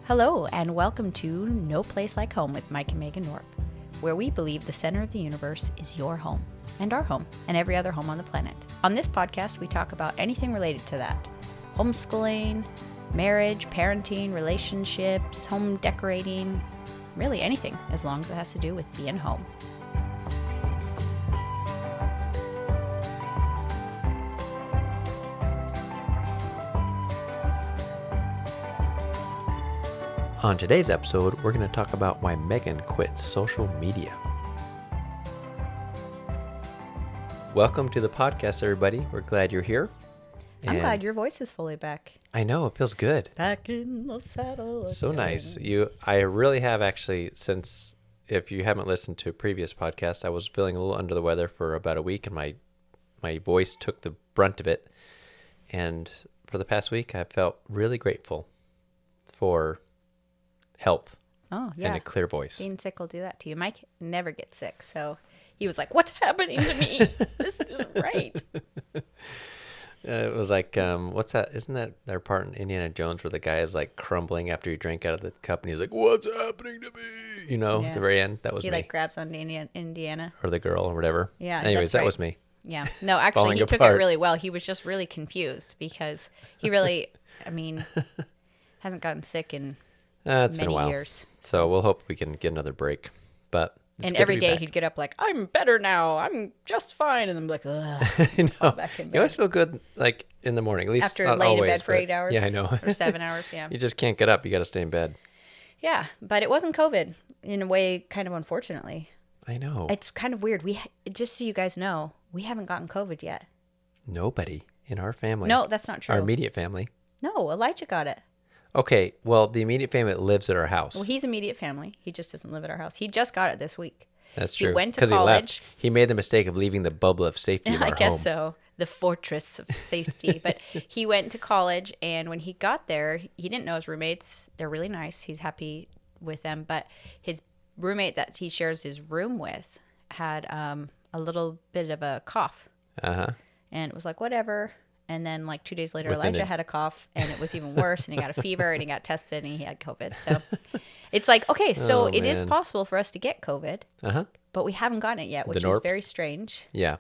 Hello, and welcome to No Place Like Home with Mike and Megan Norp, where we believe the center of the universe is your home, and our home, and every other home on the planet. On this podcast, we talk about anything related to that. Homeschooling, marriage, parenting, relationships, home decorating, really anything, as long as it has to do with being home. On today's episode, we're going to talk about why Megan quit social media. Welcome to the podcast, everybody. We're glad you're here. I'm glad your voice is fully back. I know, it feels good. Back in the saddle again. So nice. I really have actually, since, if you haven't listened to a previous podcast, I was feeling a little under the weather for about a week, and my voice took the brunt of it. And for the past week, I felt really grateful for health. Oh, yeah. And a clear voice. Being sick will do that to you. Mike never gets sick, so he was like, what's happening to me? This isn't right. It was like, what's that? Isn't that their part in Indiana Jones where the guy is like crumbling after he drank out of the cup and he's like, what's happening to me? You know, Yeah. at the very end, that was He me. like grabs onto Indiana. Or the girl or whatever. Yeah. Anyways, that's that right. was me. Yeah. No, actually, Falling he took it apart. really well. He was just really confused because he really, hasn't gotten sick in It's been a many while. years. So we'll hope we can get another break. But it's And good to every be day back. he'd get up like, I'm better now. I'm just fine. And I'm like, ugh. I know. back in You always bed. feel good like in the morning, at least After not laying always, in bed for but- 8 hours. Yeah, I know. Or 7 hours, yeah. You just can't get up. You got to stay in bed. Yeah, but it wasn't COVID in a way, kind of unfortunately. I know. It's kind of weird. Just so you guys know, we haven't gotten COVID yet. Nobody in our family. No, that's not true. Our immediate family. No, Elijah got it. Okay, well, the immediate family that lives at our house. Well, he's immediate family. He just doesn't live at our house. He just got it this week. That's he true. went to 'Cause he left. college. He made the mistake of leaving the bubble of safety of our I home. guess so. The fortress of safety. But he went to college, and when he got there, he didn't know his roommates. They're really nice. He's happy with them. But his roommate that he shares his room with had a little bit of a cough. Uh-huh. And it was like, whatever. And then like 2 days later, Within Elijah it. had a cough, and it was even worse, and he got a fever, and he got tested, and he had COVID. So it's like, okay, so Oh, it is man. possible for us to get COVID, Uh-huh. but we haven't gotten it yet, which is Norps? very strange. Yeah.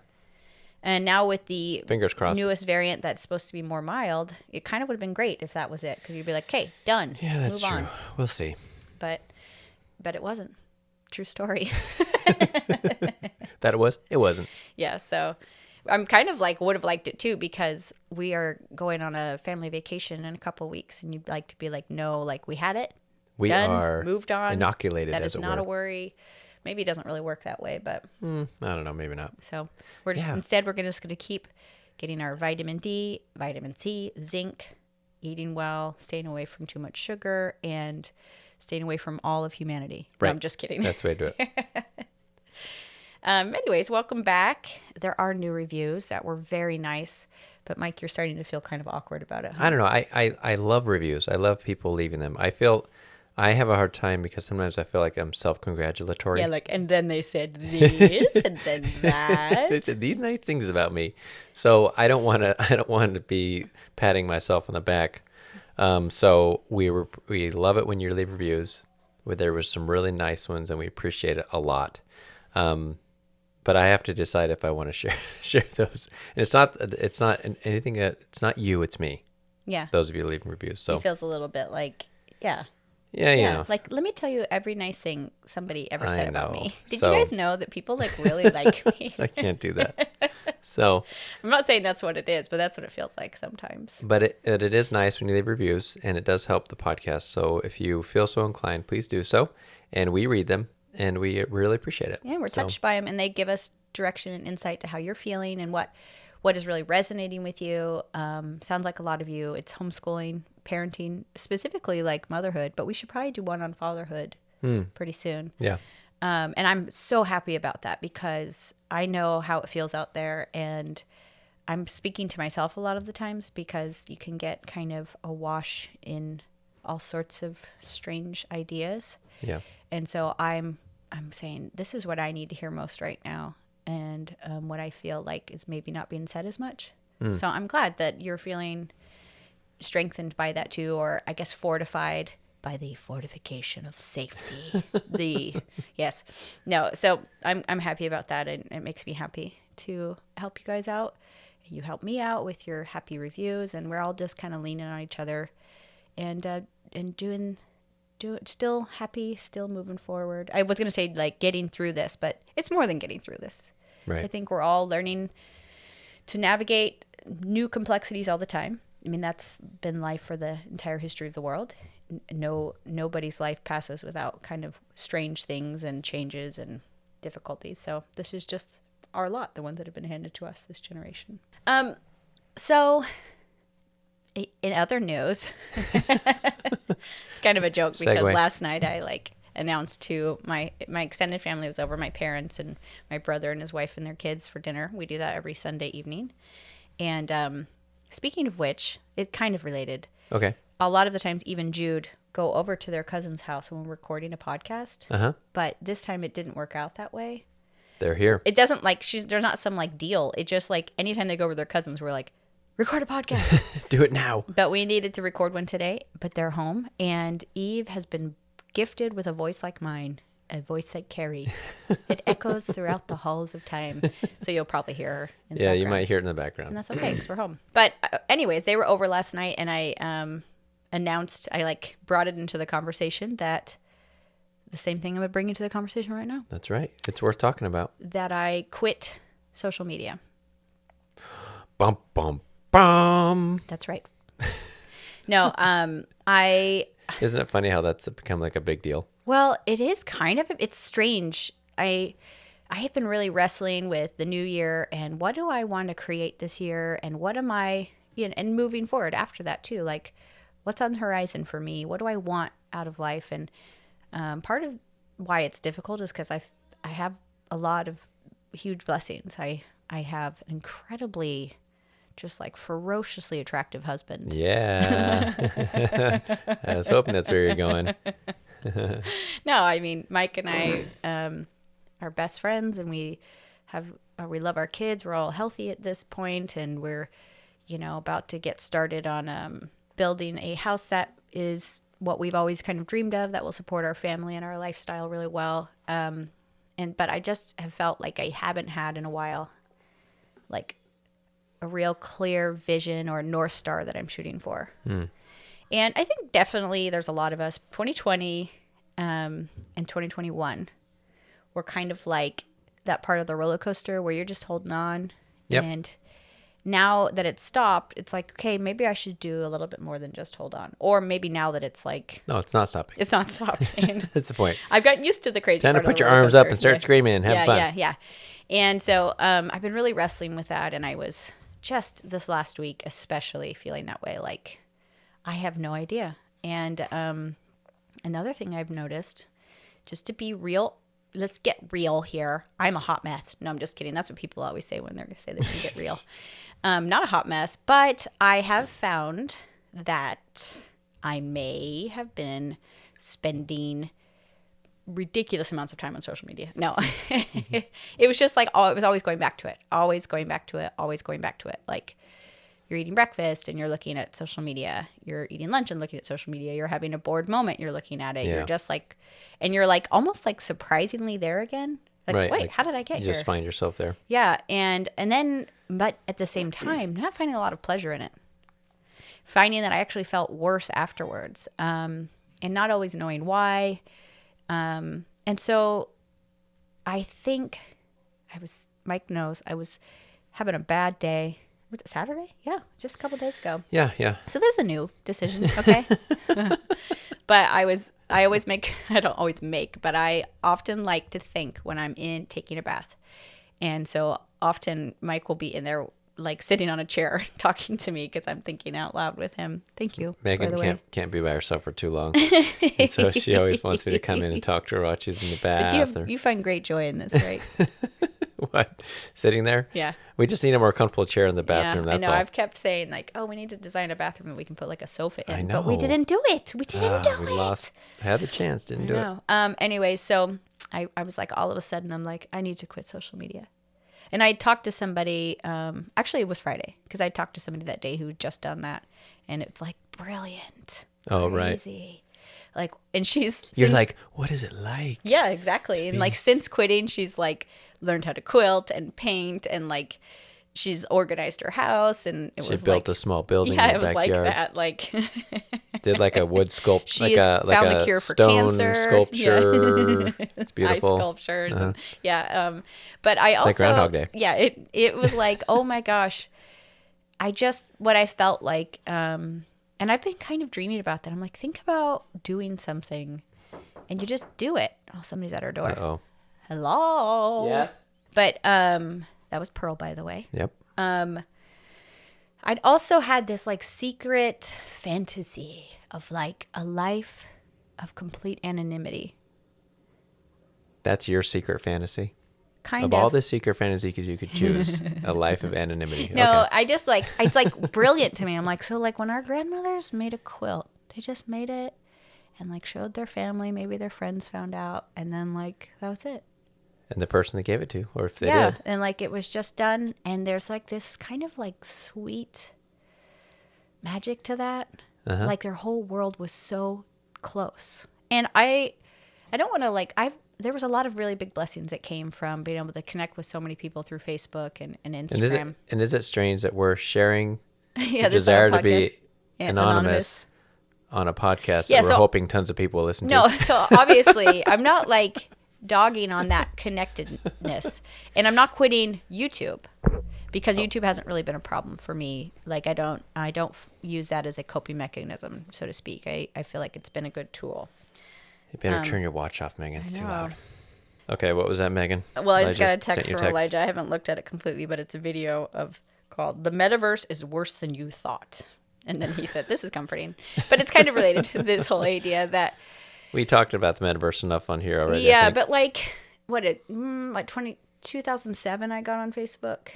And now with the Fingers crossed. newest variant that's supposed to be more mild, it kind of would have been great if that was it, because you'd be like, okay, done. Yeah, that's Move true. on. We'll see. But it wasn't. True story. That it was? It wasn't. Yeah, so I'm kind of like would have liked it too, because we are going on a family vacation in a couple of weeks, and you'd like to be like, no, like we had it. We done, are moved on. inoculated, That as is it not were. a worry. Maybe it doesn't really work that way, but I don't know. Maybe not. so we're just Yeah. instead we're just going to keep getting our vitamin D, vitamin C, zinc, eating well, staying away from too much sugar, and staying away from all of humanity. No, Right. I'm just kidding. That's the way to do it. Anyways, welcome back. There are new reviews that were very nice, but Mike, you're starting to feel kind of awkward about it. Huh? I don't know. I love reviews. I love people leaving them. I have a hard time because sometimes I feel like I'm self-congratulatory. Yeah, like, and then they said this, and then that. They said these nice things about me. So I don't want to be patting myself on the back. So we love it when you leave reviews. There was some really nice ones, and we appreciate it a lot. But I have to decide if I want to share those. And it's not anything. It's not you. It's me. Yeah, Those of you leaving reviews. So he feels a little bit like, yeah. yeah, you know. Like, let me tell you every nice thing somebody ever said about know. me. Did So- you guys know that people like really like me? I can't do that. So, I'm not saying that's what it is, but that's what it feels like sometimes. but it is nice when you leave reviews, and it does help the podcast. So if you feel so inclined, please do so, and we read them, and we really appreciate it. Yeah, we're So, touched by them, and they give us direction and insight to how you're feeling and what is really resonating with you. Sounds like a lot of you, it's homeschooling, parenting, specifically like motherhood, but we should probably do one on fatherhood pretty soon. Yeah. And I'm so happy about that because I know how it feels out there, and I'm speaking to myself a lot of the times because you can get kind of awash in all sorts of strange ideas. Yeah. And so I'm saying this is what I need to hear most right now, and what I feel like is maybe not being said as much. So I'm glad that you're feeling strengthened by that too, or I guess fortified by the fortification of safety. Yes. No, so I'm happy about that, and it makes me happy to help you guys out. You help me out with your happy reviews, and we're all just kind of leaning on each other and still happy, still moving forward. I was going to say like getting through this, but it's more than getting through this. Right. I think we're all learning to navigate new complexities all the time. I mean, that's been life for the entire history of the world. Nobody's life passes without kind of strange things and changes and difficulties. So this is just our lot, the ones that have been handed to us, this generation. So in other news, it's kind of a joke because last night I announced to my extended family was over, my parents and my brother and his wife and their kids for dinner. We do that every Sunday evening. And speaking of which, it kind of related. Okay. A lot of the times, even Jude go over to their cousin's house when we're recording a podcast. Uh-huh. But this time it didn't work out that way. They're here. It doesn't there's not some deal. It just anytime they go over to their cousins, we're like, record a podcast. Do it now. But we needed to record one today, but they're home. And Eve has been gifted with a voice like mine, a voice that carries. It echoes throughout the halls of time. So you'll probably hear her in the background. You might hear it in the background. And that's okay because we're home. But anyways, they were over last night, and I announced, brought it into the conversation that the same thing I'm going to bring into the conversation right now. That's right. It's worth talking about. That I quit social media. Bum, bum, bum. That's right. No, Isn't it funny how that's become a big deal? Well, it is kind of. It's strange. I have been really wrestling with the new year and what do I want to create this year and what am I, and moving forward after that too. What's on the horizon for me? What do I want out of life? And part of why it's difficult is because I have a lot of huge blessings. I have an incredibly just ferociously attractive husband. Yeah. I was hoping that's where you're going. No, I mean, Mike and I are best friends, and we love our kids. We're all healthy at this point, and we're, about to get started on building a house that is what we've always kind of dreamed of, that will support our family and our lifestyle really well. But I just have felt like I haven't had in a while, a real clear vision or North Star that I'm shooting for. And I think definitely there's a lot of us, 2020 and 2021, were kind of that part of the roller coaster where you're just holding on. Yep. And now that it's stopped, it's okay, maybe I should do a little bit more than just hold on. Or maybe now that it's no, it's not stopping. It's not stopping. That's the point. I've gotten used to the crazy Time part to put of the your roller arms coaster. up and start screaming and have fun. Yeah. And so I've been really wrestling with that, and I was just this last week especially feeling that way, I have no idea. And another thing I've noticed, just to be real, let's get real here. I'm a hot mess. No, I'm just kidding. That's what people always say when they're going to say they can get real. Not a hot mess, but I have found that I may have been spending ridiculous amounts of time on social media. No, it was just it was always going back to it, always going back to it, always going back to it. You're eating breakfast and you're looking at social media. You're eating lunch and looking at social media. You're having a bored moment. You're looking at it. Yeah. You're just and you're almost surprisingly there again. Right. Wait, how did I get here? You just find yourself there. Yeah. And then, but at the same time, not finding a lot of pleasure in it. Finding that I actually felt worse afterwards. And not always knowing why. And so I think Mike knows I was having a bad day. Was it Saturday? Yeah, just a couple days ago. Yeah. So this is a new decision, okay? But I don't always make, but I often like to think when I'm taking a bath. And so often Mike will be in there sitting on a chair talking to me because I'm thinking out loud with him. Thank you. Megan can't be by herself for too long. And so she always wants me to come in and talk to her while she's in the bath. But you find great joy in this, right? What? Sitting there? Yeah. We just need a more comfortable chair in the bathroom. Yeah, that's I know. all. I've kept saying we need to design a bathroom and we can put a sofa in. I know. But we didn't do it. We Had the chance, didn't do it. Anyway, so I was all of a sudden, I'm I need to quit social media. And I talked to somebody, actually it was Friday, because I talked to somebody that day who had just done that. And it's brilliant. Oh, crazy. like, and You're like, what is it like? Yeah, exactly. And like since quitting, she's like learned how to quilt and paint, and like she's organized her house, and She built a small building in the backyard. like that. Like did like a wood sculpt, she found the cure for stone cancer. sculpture. Yeah. It's beautiful. Ice sculptures. And, but I also like Groundhog Day. Yeah, it was like, oh my gosh, what I felt like, and I've been kind of dreaming about that. I'm like, think about doing something, and you just do it. Oh, somebody's at our door. Uh-oh. Hello. Yes. But that was Pearl, by the way. Yep. I'd also had this like secret fantasy of like a life of complete anonymity. That's your secret fantasy? Kind of of. all the secret fantasies you could choose, a life of anonymity. No, okay. I just like, it's like brilliant to me. I'm like, so like when our grandmothers made a quilt, they just made it and like showed their family, maybe their friends found out, and then like that was it. And the person they gave it to, or if they did. And like it was just done, and there's like this kind of like sweet magic to that. Like their whole world was so close. And I don't want to like, there was a lot of really big blessings that came from being able to connect with so many people through Facebook and Instagram. And is it strange that we're sharing the desire to be anonymous on a podcast that we're hoping tons of people will listen to? No, so obviously I'm not like dogging on that connectedness, and I'm not quitting YouTube because YouTube hasn't really been a problem for me. Like I don't use that as a coping mechanism, so to speak. I feel like it's been a good tool. You better turn your watch off, Megan. It's too loud. Okay, what was that, Megan? Well, I just got a text from Elijah. I haven't looked at it completely, but it's a video called "The Metaverse is Worse Than You Thought," and then he said, "This is comforting," but it's kind of related to this whole idea that. We talked about the metaverse enough on here already. Yeah, but like, 2007 I got on Facebook.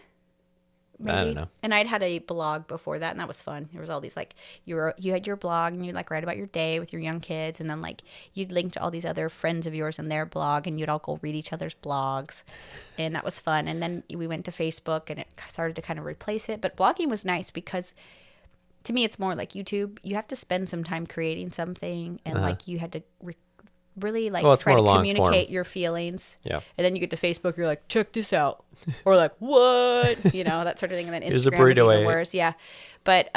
Maybe. I don't know. And I'd had a blog before that, and that was fun. There was all these like, you had your blog, and you'd like write about your day with your young kids, and then like you'd link to all these other friends of yours in their blog, and you'd all go read each other's blogs, and that was fun. And then we went to Facebook, and it started to kind of replace it. But blogging was nice because, to me, it's more like YouTube. You have to spend some time creating something, and like you had to really like try to communicate your feelings. Yeah. And then you get to Facebook, you're like, check this out, or like, what, you know, that sort of thing. And then Here's a Instagram is even burrito. worse. Yeah. But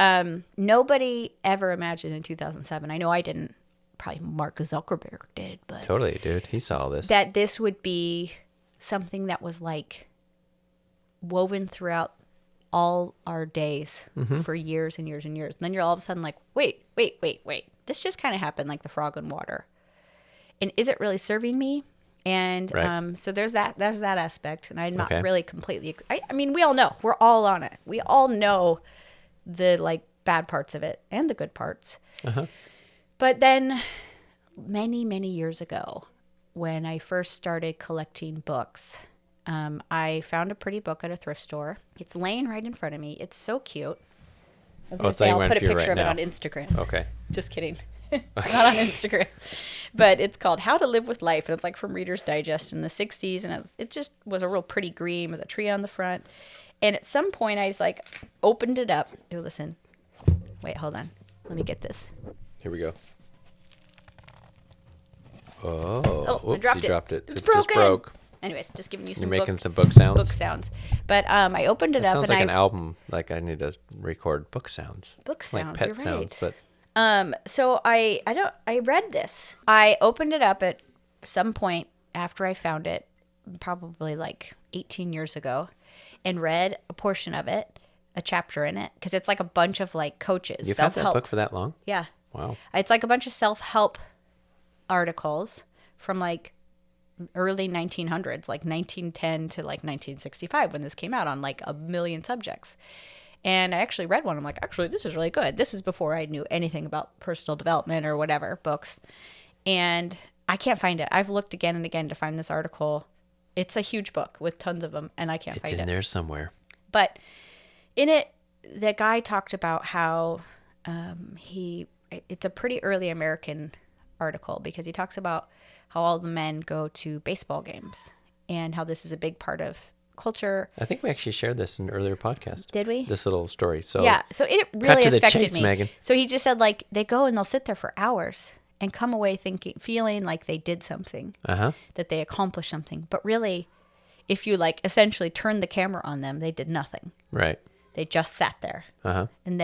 nobody ever imagined in 2007. I know I didn't. Probably Mark Zuckerberg did, but totally, dude. He saw this. That this would be something that was like woven throughout all our days for years and years and years. And then you're all of a sudden like, wait. This just kind of happened like the frog in water. And is it really serving me? And right. So there's that aspect. And I'm not really completely, I mean, we all know. We're all on it. We all know the like bad parts of it and the good parts. But then many, many years ago, when I first started collecting books, I found a pretty book at a thrift store. It's laying right in front of me. It's so cute. I was going to say, I'll put a picture of it on Instagram. Okay. Just kidding. Not on Instagram. But it's called How to Live with Life. And it's like from Reader's Digest in the 60s. And it just was a real pretty green with a tree on the front. And at some point, I was like, opened it up. Oh, listen. Wait, hold on. Let me get this. Here we go. Oh, I dropped it. It's broken. Just broke. Anyways, just giving you some You're making some book sounds? Book sounds. But I opened it up. Sounds like an album. Like I need to record book sounds. Book sounds, like pet you're right. sounds, but... So I read this. I opened it up at some point after I found it, probably like 18 years ago, and read a portion of it, a chapter in it, because it's like a bunch of like coaches, You've self-help. had that book for that long? Yeah. Wow. It's like a bunch of self-help articles from like early 1900s, like 1910 to like 1965 when this came out on like a million subjects. And I actually read one. I'm like, actually, this is really good. This was before I knew anything about personal development or whatever, books. And I can't find it. I've looked again and again to find this article. It's a huge book with tons of them, and I can't find it. It's in there somewhere. But in it, the guy talked about how it's a pretty early American article because he talks about how all the men go to baseball games and how this is a big part of culture. I think we actually shared this in an earlier podcast. Did we? This little story. So yeah, so it really affected me. Megan. So he just said like they go and they'll sit there for hours and come away feeling like they did something, that they accomplished something. But really, if you like essentially turn the camera on them, they did nothing. Right. They just sat there. And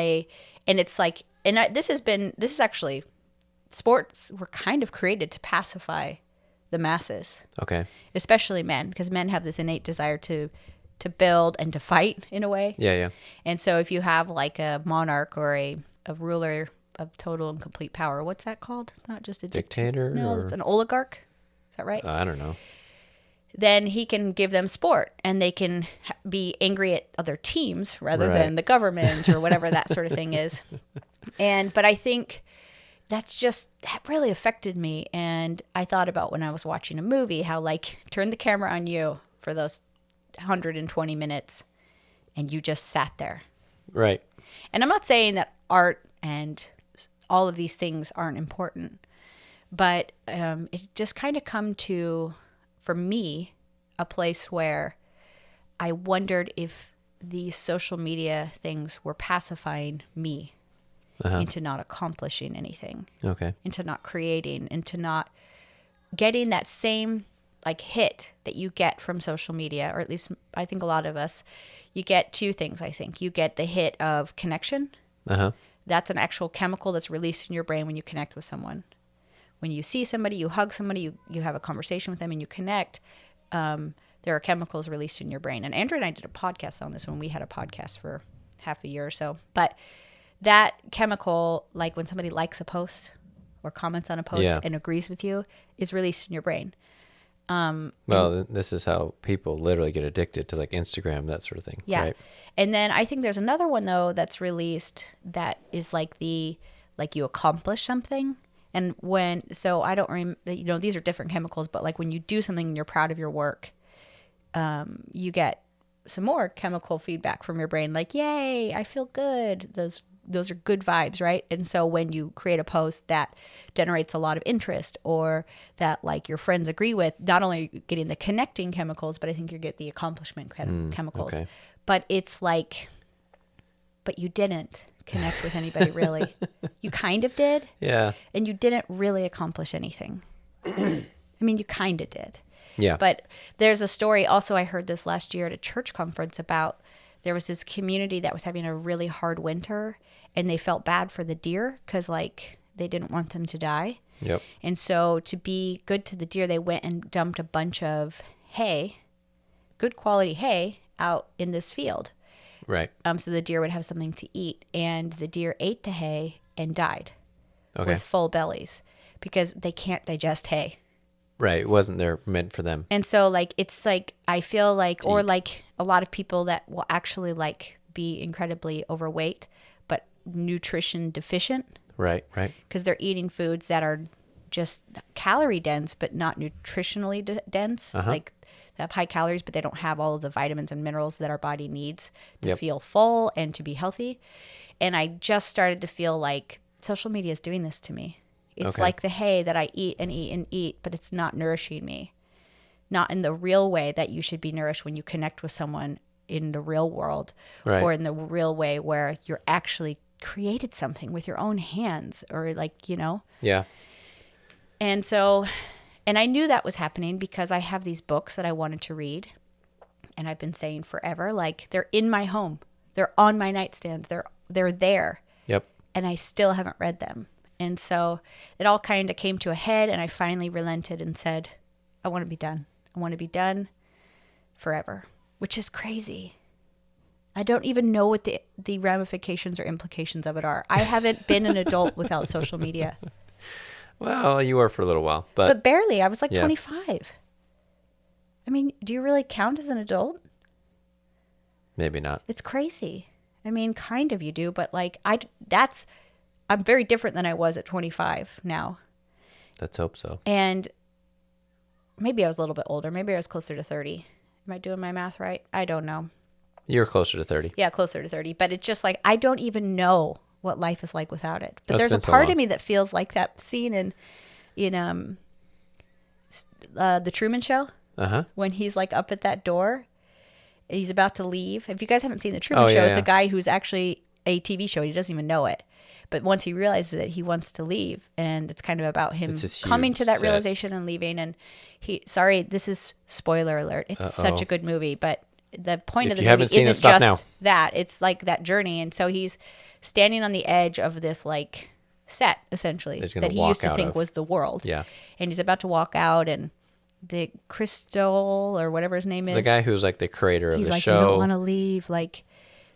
it's like, this is actually, sports were kind of created to pacify the masses. Okay. Especially men, because men have this innate desire to build and to fight in a way. Yeah, yeah. And so if you have like a monarch or a ruler of total and complete power, what's that called? Not just a dictator. No, it's an oligarch. Is that right? I don't know. Then he can give them sport, and they can be angry at other teams rather than the government or whatever that sort of thing is. But I think that really affected me. And I thought about when I was watching a movie, how like turn the camera on you for those 120 minutes and you just sat there. Right. And I'm not saying that art and all of these things aren't important, but it just kind of come to, for me, a place where I wondered if these social media things were pacifying me into not accomplishing anything. Okay. Into not creating, into not getting that same like hit that you get from social media, or at least I think a lot of us, you get two things, I think. You get the hit of connection. That's an actual chemical that's released in your brain when you connect with someone. When you see somebody, you hug somebody, you have a conversation with them and you connect, there are chemicals released in your brain. And Andrew and I did a podcast on this when we had a podcast for half a year or so. But that chemical, like when somebody likes a post or comments on a post and agrees with you, is released in your brain. This is how people literally get addicted to like Instagram, that sort of thing. Yeah. Right? And then I think there's another one though that's released that is like you accomplish something. And I don't remember, these are different chemicals, but like when you do something and you're proud of your work, you get some more chemical feedback from your brain, like, yay, I feel good. Those are good vibes, right? And so when you create a post that generates a lot of interest, or that like your friends agree with, not only are you getting the connecting chemicals, but I think you get the accomplishment chemicals. Okay. But it's like, but you didn't connect with anybody really. You kind of did. Yeah. And you didn't really accomplish anything. I mean, you kind of did. Yeah. But there's a story also, I heard this last year at a church conference about, there was this community that was having a really hard winter, and they felt bad for the deer because like they didn't want them to die. Yep. And so to be good to the deer, they went and dumped a bunch of hay, good quality hay, out in this field. Right. So the deer would have something to eat, and the deer ate the hay and died with full bellies because they can't digest hay. Right. It wasn't meant for them. And so like, it's like, I feel like, or like a lot of people that will actually like be incredibly overweight, but nutrition deficient. Right. Right. Because they're eating foods that are just calorie dense, but not nutritionally dense. Like they have high calories, but they don't have all of the vitamins and minerals that our body needs to feel full and to be healthy. And I just started to feel like social media is doing this to me. It's like the hay that I eat and eat and eat, but it's not nourishing me. Not in the real way that you should be nourished when you connect with someone in the real world, or in the real way where you're actually created something with your own hands, or like, Yeah. And so, and I knew that was happening because I have these books that I wanted to read, and I've been saying forever, like they're in my home. They're on my nightstand. They're there. Yep. And I still haven't read them. And so it all kind of came to a head, and I finally relented and said, I want to be done. I want to be done forever, which is crazy. I don't even know what the ramifications or implications of it are. I haven't been an adult without social media. Well, you were for a little while. But barely. I was like 25. I mean, do you really count as an adult? Maybe not. It's crazy. I mean, kind of you do, but like I'm very different than I was at 25 now. Let's hope so. And maybe I was a little bit older. Maybe I was closer to 30. Am I doing my math right? I don't know. You're closer to 30. Yeah, closer to 30. But it's just like, I don't even know what life is like without it. But there's a part of me that feels like that scene in The Truman Show. When he's like up at that door and he's about to leave. If you guys haven't seen The Truman Show, it's a guy who's actually a TV show. He doesn't even know it. But once he realizes it, he wants to leave. And it's kind of about him It's coming to huge that set. realization and leaving. And sorry, this is spoiler alert. It's such a good movie, but the point of the movie isn't just that. It's like that journey. And so he's standing on the edge of this like set, essentially, that he used to think was the world. Yeah. And he's about to walk out, and the Crystal or whatever his name is. The guy who's like the creator of the show. He's like, you don't want to leave. Like,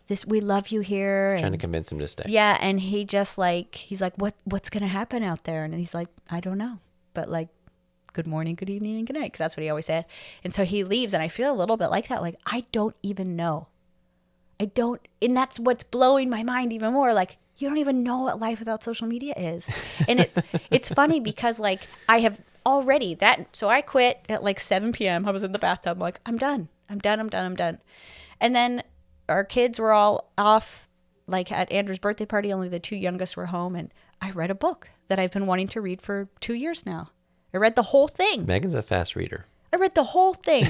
this, we love you here. Trying to convince him to stay. Yeah, and he just like, he's like, what's going to happen out there? And he's like, I don't know. But like, good morning, good evening, and good night, because that's what he always said. And so he leaves, and I feel a little bit like that. Like, I don't even know. And that's what's blowing my mind even more. Like, you don't even know what life without social media is. And it's funny because like I have already so I quit at like 7 p.m. I was in the bathtub. I'm like, I'm done. And then our kids were all off, like at Andrew's birthday party. Only the 2 youngest were home. And I read a book that I've been wanting to read for 2 years now. I read the whole thing. Megan's a fast reader. I read the whole thing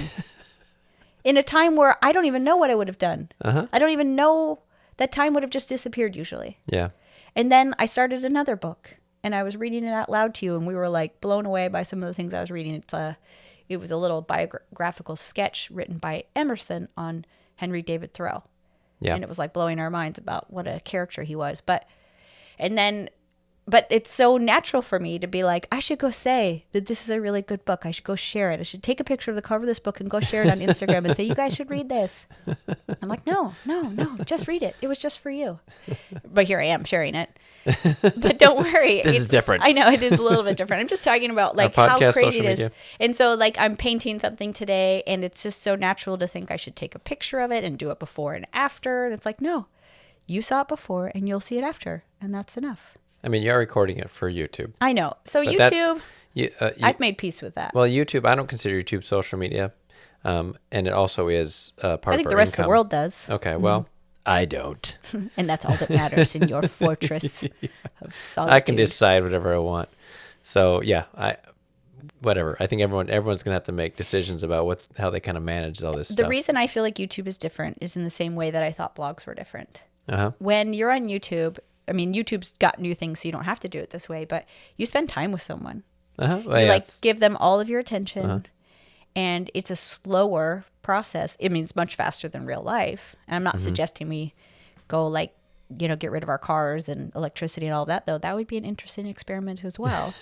in a time where I don't even know what I would have done. I don't even know. That time would have just disappeared usually. Yeah. And then I started another book, and I was reading it out loud to you, and we were like blown away by some of the things I was reading. It was a little biographical sketch written by Emerson on Henry David Thoreau. Yeah. And it was like blowing our minds about what a character he was. But it's so natural for me to be like, I should go say that this is a really good book. I should go share it. I should take a picture of the cover of this book and go share it on Instagram and say, you guys should read this. I'm like, no, just read it. It was just for you. But here I am sharing it. But don't worry. This is different. I know it is a little bit different. I'm just talking about like how crazy it is. Media. And so like I'm painting something today, and it's just so natural to think I should take a picture of it and do it before and after. And it's like, no, you saw it before and you'll see it after. And that's enough. I mean, you're recording it for YouTube. I know. So but YouTube, I've made peace with that. Well, YouTube, I don't consider YouTube social media. And it also is part of our income. I think the rest of the world does. Okay, well, I don't. And that's all that matters in your fortress of solitude. I can decide whatever I want. So, yeah, whatever. I think everyone's going to have to make decisions about how they kind of manage all this stuff. The reason I feel like YouTube is different is in the same way that I thought blogs were different. When you're on YouTube, I mean, YouTube's got new things, so you don't have to do it this way, but you spend time with someone. Well, you give them all of your attention, and it's a slower process. I mean, it's much faster than real life. And I'm not suggesting we go get rid of our cars and electricity and all that, though. That would be an interesting experiment as well.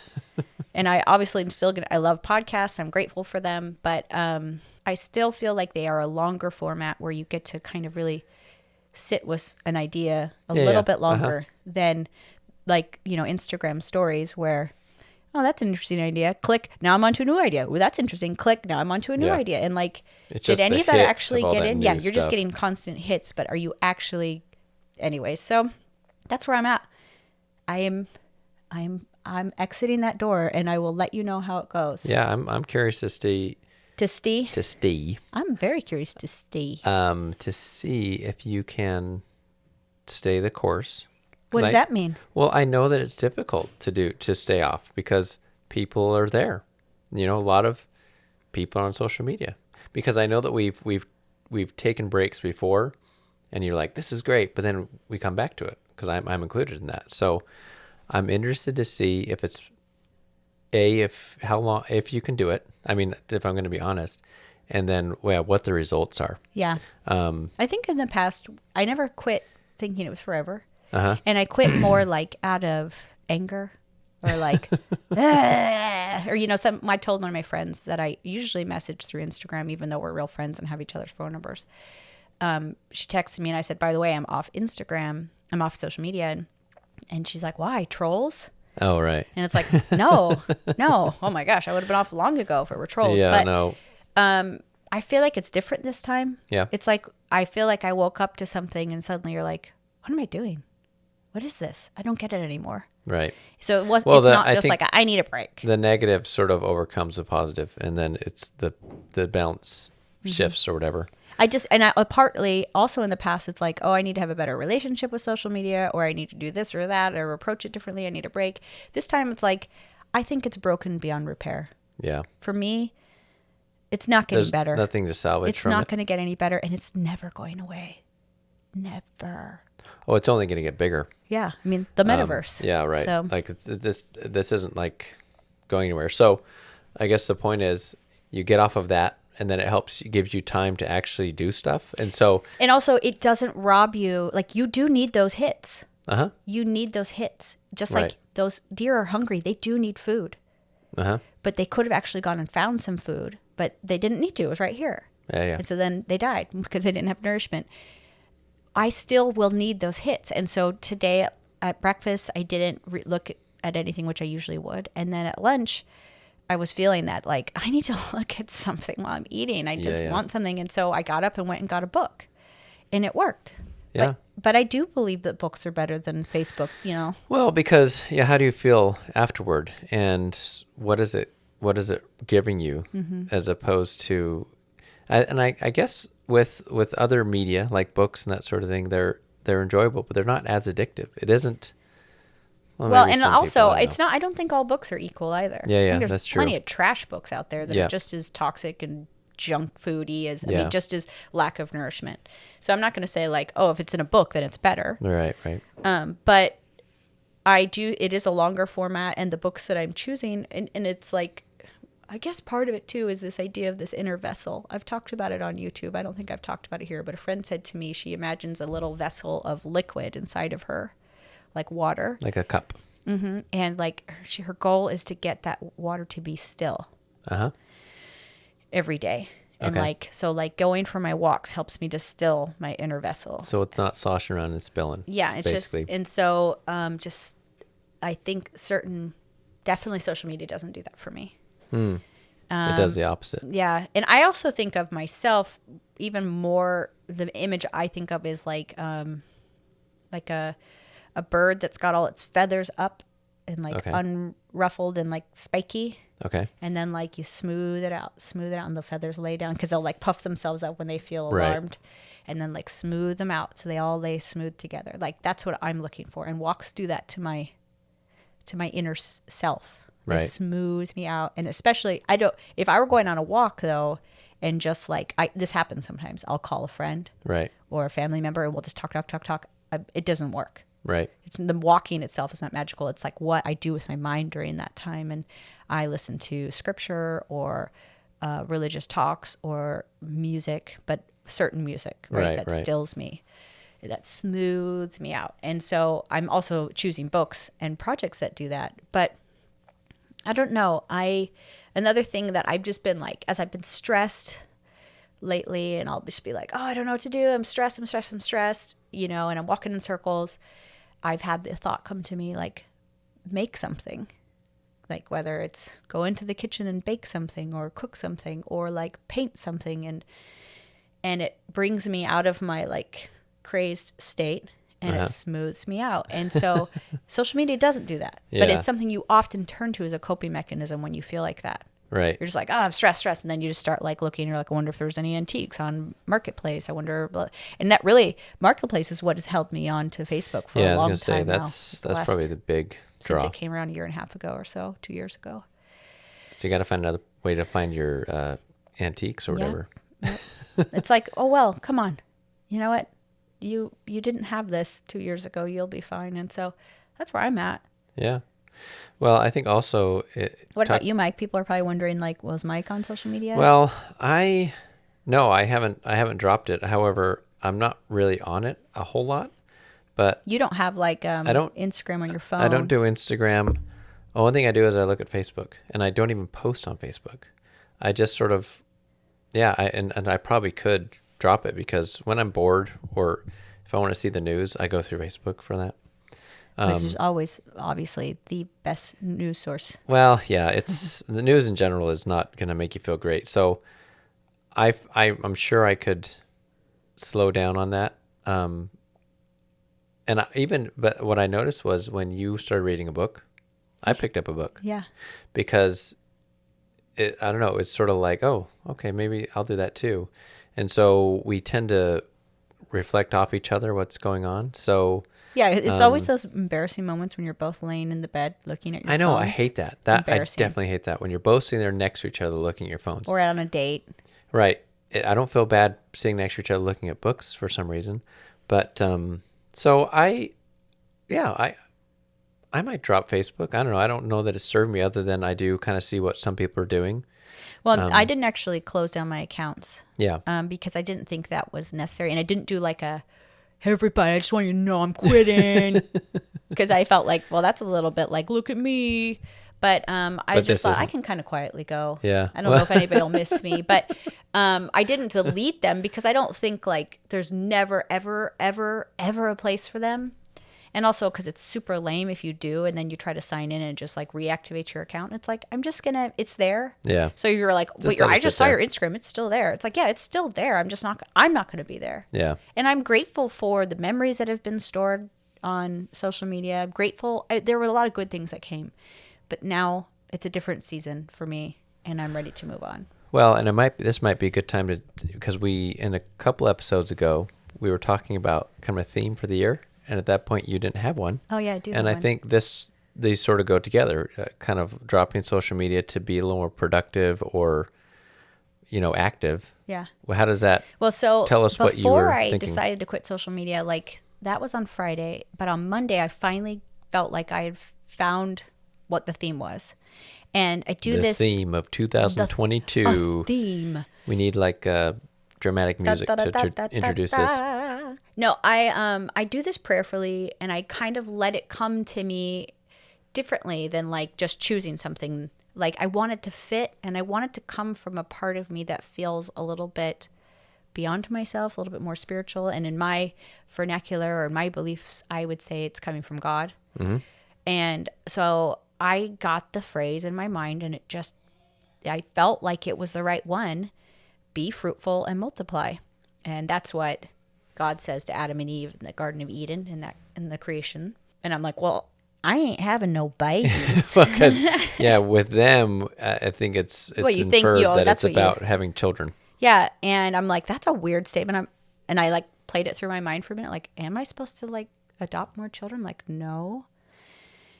And I obviously I love podcasts. I'm grateful for them, but I still feel like they are a longer format where you get to kind of really sit with an idea a little bit longer than Instagram stories where, oh, that's an interesting idea. Click. Now I'm onto a new idea. Oh, that's interesting. Click. Now I'm onto a new idea. And did any of that actually get in? Yeah, you're just getting constant hits, but are you actually, anyway? So that's where I'm at. I'm exiting that door, and I will let you know how it goes. Yeah, I'm curious to see. To see. I'm very curious to see. To see if you can stay the course. What does that mean? Well, I know that it's difficult to stay off because people are there. A lot of people on social media. Because I know that we've taken breaks before, and you're like, this is great, but then we come back to it because I'm included in that. So I'm interested to see if it's how long if you can do it. I mean, if I'm going to be honest, and then what the results are. Yeah. I think in the past I never quit thinking it was forever, and I quit more out of anger or I told one of my friends that I usually message through Instagram, even though we're real friends and have each other's phone numbers. She texted me and I said, by the way, I'm off Instagram. I'm off social media, and she's like, why, trolls? Oh, right. And it's like, no. Oh my gosh, I would have been off long ago if it were trolls. Yeah, but, no. I feel like it's different this time. Yeah. It's like, I feel like I woke up to something and suddenly you're like, what am I doing? What is this? I don't get it anymore. Right. So it's not just like, I need a break. The negative sort of overcomes the positive, and then it's the balance shifts or whatever. Partly also in the past, it's like, oh, I need to have a better relationship with social media, or I need to do this or that, or approach it differently. I need a break. This time it's like, I think it's broken beyond repair. Yeah. For me, it's not getting better. Nothing to salvage from it. It's not going to get any better, and it's never going away. Never. Oh, it's only going to get bigger. Yeah. I mean, the metaverse. Yeah, right. So, Like this isn't like going anywhere. So I guess the point is you get off of that, and then it gives you time to actually do stuff. And so, and also it doesn't rob you. Like, you do need those hits. uh-huh, You need those hits. Just right. like those deer are hungry. They do need food. Uh-huh. But they could have actually gone and found some food, but they didn't need to. It was right here. Yeah. And so then they died because they didn't have nourishment. I still will need those hits. And so today at breakfast, I didn't look at anything, which I usually would. And then at lunch, I was feeling that, like, I need to look at something while I'm eating. I just want something. And so I got up and went and got a book, and it worked. Yeah. But I do believe that books are better than Facebook, Well, because how do you feel afterward, and what is it giving you, as opposed to, I guess with other media like books and that sort of thing, they're enjoyable, but they're not as addictive. It isn't. Well, and also it's not. I don't think all books are equal either. Yeah, I think there's that's true. plenty of trash books out there that are just as toxic and junk foody as just as lack of nourishment. So I'm not going to say like, oh, if it's in a book, then it's better. Right. But I do. It is a longer format, and the books that I'm choosing, and it's like, I guess part of it too is this idea of this inner vessel. I've talked about it on YouTube. I don't think I've talked about it here, but a friend said to me she imagines a little vessel of liquid inside of her, like water, like a cup. Mm-hmm. And like her goal is to get that water to be still. Every day. And like going for my walks helps me to still my inner vessel. So it's not sloshing around and spilling. Yeah, it's basically. And so just I think definitely social media doesn't do that for me. It does the opposite. Yeah. And I also think of myself even more, the image I think of is like a bird that's got all its feathers up and like unruffled and like spiky. Okay. And then like you smooth it out and the feathers lay down because they'll like puff themselves up when they feel alarmed, and then like smooth them out so they all lay smooth together. Like that's what I'm looking for, and walks do that to my inner self. They smooth me out. And especially if I were going on a walk though, and just like this happens sometimes, I'll call a friend or a family member and we'll just talk. It doesn't work. Right. It's the walking itself is not magical. It's like what I do with my mind during that time. And I listen to scripture or religious talks or music, but certain music, that stills me, that smooths me out. And so I'm also choosing books and projects that do that. But I don't know. Another thing that I've just been like, as I've been stressed lately, and I'll just be like, oh, I don't know what to do. I'm stressed, and I'm walking in circles. I've had the thought come to me, like, make something. Like whether it's go into the kitchen and bake something or cook something or like paint something. And it brings me out of my like crazed state. And it smooths me out. And so social media doesn't do that. Yeah. But it's something you often turn to as a coping mechanism when you feel like that. Right. You're just like, oh, I'm stressed. And then you just start like looking, you're like, I wonder if there's any antiques on Marketplace. I wonder. And that really, Marketplace is what has held me on to Facebook for a long time. Yeah, I was going to say, that's probably the big draw. Since it came around a year and a half ago or so, 2 years ago. So you got to find another way to find your antiques or whatever. Yeah. It's like, oh, well, come on. You know what? You didn't have this 2 years ago. You'll be fine. And so that's where I'm at. Yeah. Well, I think also... What about you, Mike? People are probably wondering, like, was Mike on social media? Well, I haven't dropped it. However, I'm not really on it a whole lot. But you don't have, like, Instagram on your phone? I don't do Instagram. The only thing I do is I look at Facebook. And I don't even post on Facebook. I just sort of... Yeah, and I probably could drop it because when I'm bored or if I want to see the news, I go through Facebook for that. Which is always obviously the best news source. Well, yeah, it's the news in general is not going to make you feel great. So I'm sure I could slow down on that. But what I noticed was when you started reading a book, I picked up a book. Yeah. Because I don't know, it's sort of like, oh, okay, maybe I'll do that too. And so we tend to reflect off each other what's going on. So yeah, it's always those embarrassing moments when you're both laying in the bed looking at your phones. I know, I hate that. I definitely hate that when you're both sitting there next to each other looking at your phones. Or on a date. Right. I don't feel bad sitting next to each other looking at books for some reason. But so yeah, I might drop Facebook. I don't know. I don't know that it's served me other than I do kind of see what some people are doing. Well, I didn't actually close down my accounts. Yeah. Because I didn't think that was necessary. And I didn't do like a, hey, everybody, I just want you to know I'm quitting. Because I felt like, well, that's a little bit like, look at me. But I just thought I can kind of quietly go. Yeah. I don't know if anybody will miss me. But I didn't delete them because I don't think like there's never, ever, ever, ever a place for them. And also because it's super lame if you do, and then you try to sign in and just like reactivate your account. It's like, I'm just going to, it's there. Yeah. So you're like, wait, I just saw your Instagram. It's still there. It's like, yeah, it's still there. I'm not going to be there. Yeah. And I'm grateful for the memories that have been stored on social media. I'm grateful. There were a lot of good things that came, but now it's a different season for me and I'm ready to move on. Well, and this might be a good time to, because in a couple episodes ago, we were talking about kind of a theme for the year. And at that point, you didn't have one. Oh, yeah, I do. And I think these sort of go together, kind of dropping social media to be a little more productive or, active. Yeah. Well, how does that tell us what you were before I thinking? decided to quit social media, like that was on Friday. But on Monday, I finally felt like I had found what the theme was. And I do this. The theme of 2022. Theme. We need like dramatic music to introduce this. No, I do this prayerfully, and I kind of let it come to me differently than like just choosing something. Like I want it to fit, and I want it to come from a part of me that feels a little bit beyond myself, a little bit more spiritual. And in my vernacular or my beliefs, I would say it's coming from God. Mm-hmm. And so I got the phrase in my mind, and I felt like it was the right one. Be fruitful and multiply. And that's what God says to Adam and Eve in the Garden of Eden in the creation. And I'm like, well, I ain't having no babies. Because, with them, I think it's inferred that it's about having children. Yeah, and I'm like, that's a weird statement. And I like played it through my mind for a minute. Like, am I supposed to like adopt more children? Like, no.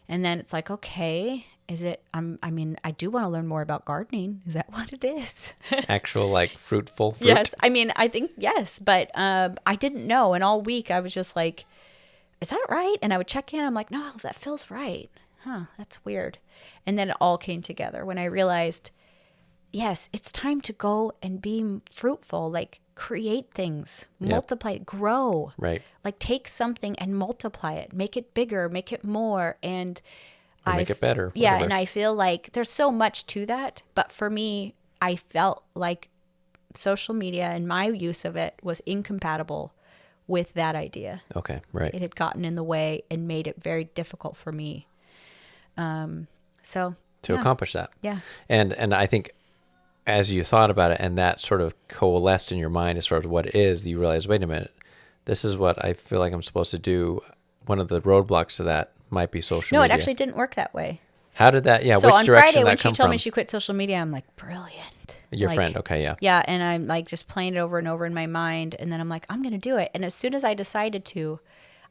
And then it's like, okay, is it? I do want to learn more about gardening. Is that what it is? Actual like fruitful fruit? Yes. I think yes, but I didn't know. And all week I was just like, is that right? And I would check in. I'm like, no, that feels right. Huh, that's weird. And then it all came together when I realized, yes, it's time to go and be fruitful. Like create things, multiply, grow. Right. Like take something and multiply it, make it bigger, make it more, and make it better. Yeah, whatever. and I feel like there's so much to that. But for me, I felt like social media and my use of it was incompatible with that idea. Okay, right. It had gotten in the way and made it very difficult for me. To accomplish that. Yeah. And I think as you thought about it and that sort of coalesced in your mind as far as what it is, you realize, wait a minute, this is what I feel like I'm supposed to do. One of the roadblocks to that might be social media. No, it actually didn't work that way. How did that, so which on direction Friday when that she come told from? me she quit social media, I'm like, brilliant. Your like, friend, okay, yeah. Yeah, and I'm like just playing it over and over in my mind, and then I'm like, I'm going to do it. And as soon as I decided to,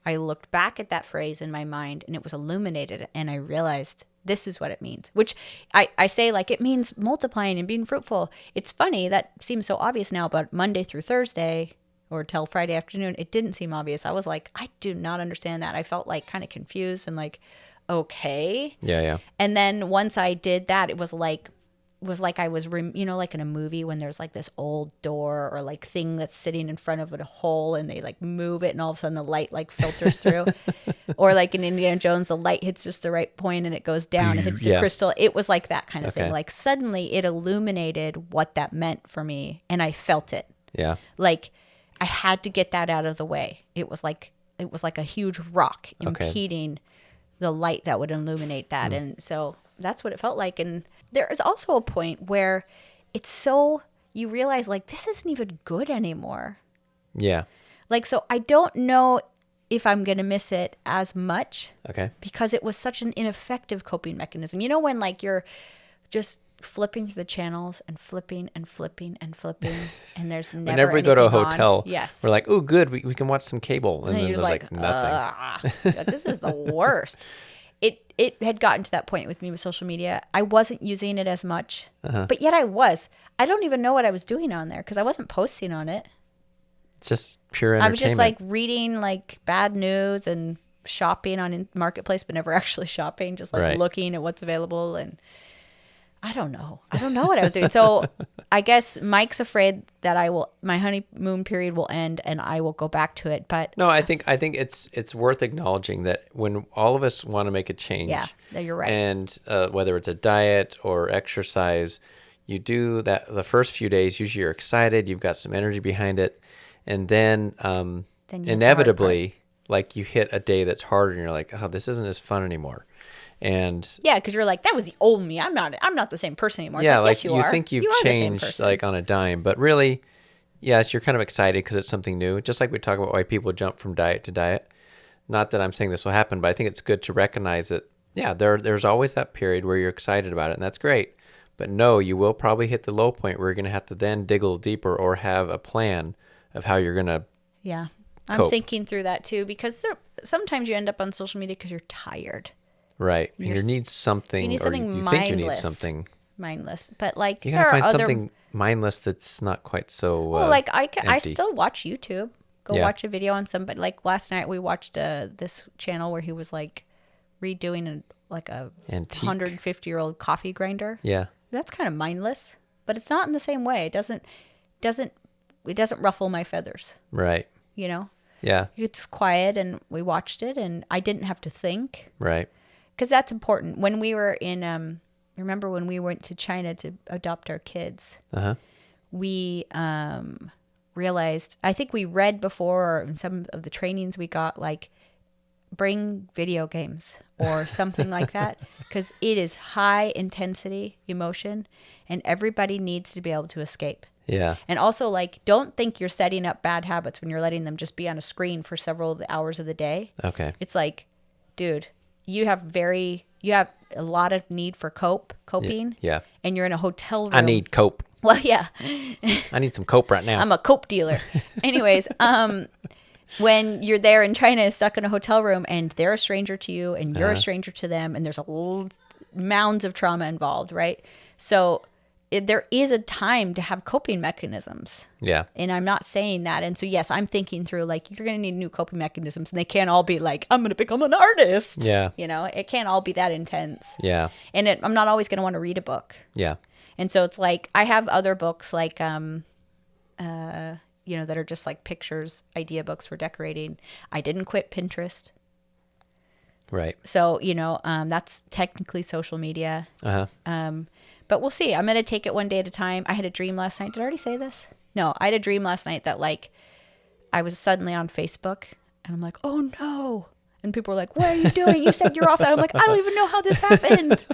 I looked back at that phrase in my mind, and it was illuminated, and I realized this is what it means, which I say like it means multiplying and being fruitful. It's funny, that seems so obvious now, but Monday through Thursday or till Friday afternoon, it didn't seem obvious. I was like, I do not understand that. I felt like kind of confused and like, okay. Yeah. And then once I did that, it was like I was, like in a movie when there's like this old door or like thing that's sitting in front of a hole and they like move it and all of a sudden the light like filters through. Or like in Indiana Jones, the light hits just the right point and it goes down, it hits the crystal. It was like that kind of thing. Like suddenly it illuminated what that meant for me and I felt it. Yeah. Like I had to get that out of the way. It was like a huge rock impeding the light that would illuminate that. And so that's what it felt like. And there is also a point where it's so, you realize like, this isn't even good anymore. Yeah. Like, so I don't know if I'm going to miss it as much. Okay. Because it was such an ineffective coping mechanism. You know, when like you're just flipping through the channels and flipping and flipping and flipping and there's never whenever we go to a hotel, on. Yes, we're like, oh, good, we can watch some cable. And then you're there's like nothing. This is the worst. It had gotten to that point with me with social media. I wasn't using it as much, but yet I was. I don't even know what I was doing on there because I wasn't posting on it. It's just pure entertainment. I was just like reading like bad news and shopping on Marketplace, but never actually shopping, just like Right. looking at what's available. And I don't know what I was doing. So I guess Mike's afraid that my honeymoon period will end and I will go back to it. But No, I think it's worth acknowledging that when all of us want to make a change, yeah, you're right. and whether it's a diet or exercise, you do that the first few days. Usually, you're excited, you've got some energy behind it, and then Then you hit the hard inevitably, like you hit a day that's harder, and you're like, oh, this isn't as fun anymore. And Yeah, because you're like, that was the old me. I'm not the same person anymore. It's yeah, like, like yes, you are. think you've You are the same changed person. like on a dime, but really, yes, you're kind of excited because it's something new. Just like we talk about why people jump from diet to diet. Not that I'm saying this will happen, but I think it's good to recognize that, yeah, there's always that period where you're excited about it, and that's great. But no, you will probably hit the low point where you're going to have to then dig a little deeper or have a plan of how you're going to Yeah. I'm cope. thinking through that too, because sometimes you end up on social media because you're tired. right. And You're you s- need something, you need or something you think you need mindless. something. Mindless. But like, You there got to are find other. something mindless that's not quite so Well, like I empty. still watch YouTube. Go Yeah. watch a video on somebody. Like last night, we watched this channel where he was like redoing a Antique. 150-year-old coffee grinder. Yeah. That's kind of mindless, but it's not in the same way. It doesn't ruffle my feathers. Right. You know, Yeah. it's quiet, and we watched it, and I didn't have to think, Right. because that's important. When we were in, remember when we went to China to adopt our kids, Uh-huh. we realized, I think we read before, or in some of the trainings we got, like, bring video games or something like that, because it is high intensity emotion and everybody needs to be able to escape. Yeah. And also, like, don't think you're setting up bad habits when you're letting them just be on a screen for several of the hours of the day. Okay. It's like, dude, you have a lot of need for coping. Yeah. And you're in a hotel room. I need cope. Well, yeah. I need some cope right now. I'm a cope dealer. Anyways, when you're there in China, stuck in a hotel room, and they're a stranger to you, and you're a stranger to them, and there's mounds of trauma involved, right? So there is a time to have coping mechanisms. Yeah. And I'm not saying that. And so, yes, I'm thinking through, like, you're going to need new coping mechanisms, and they can't all be like, I'm going to become an artist. Yeah. You know, it can't all be that intense. Yeah. And I'm not always going to want to read a book. Yeah. And so it's like, I have other books like, that are just like pictures, idea books for decorating. I didn't quit Pinterest. Right. So, that's technically social media. Uh-huh. But we'll see. I'm going to take it one day at a time. I had a dream last night. Did I already say this? No, I had a dream last night that, like, I was suddenly on Facebook and I'm like, oh no. And people were like, what are you doing? You said you're off that. I'm like, I don't even know how this happened.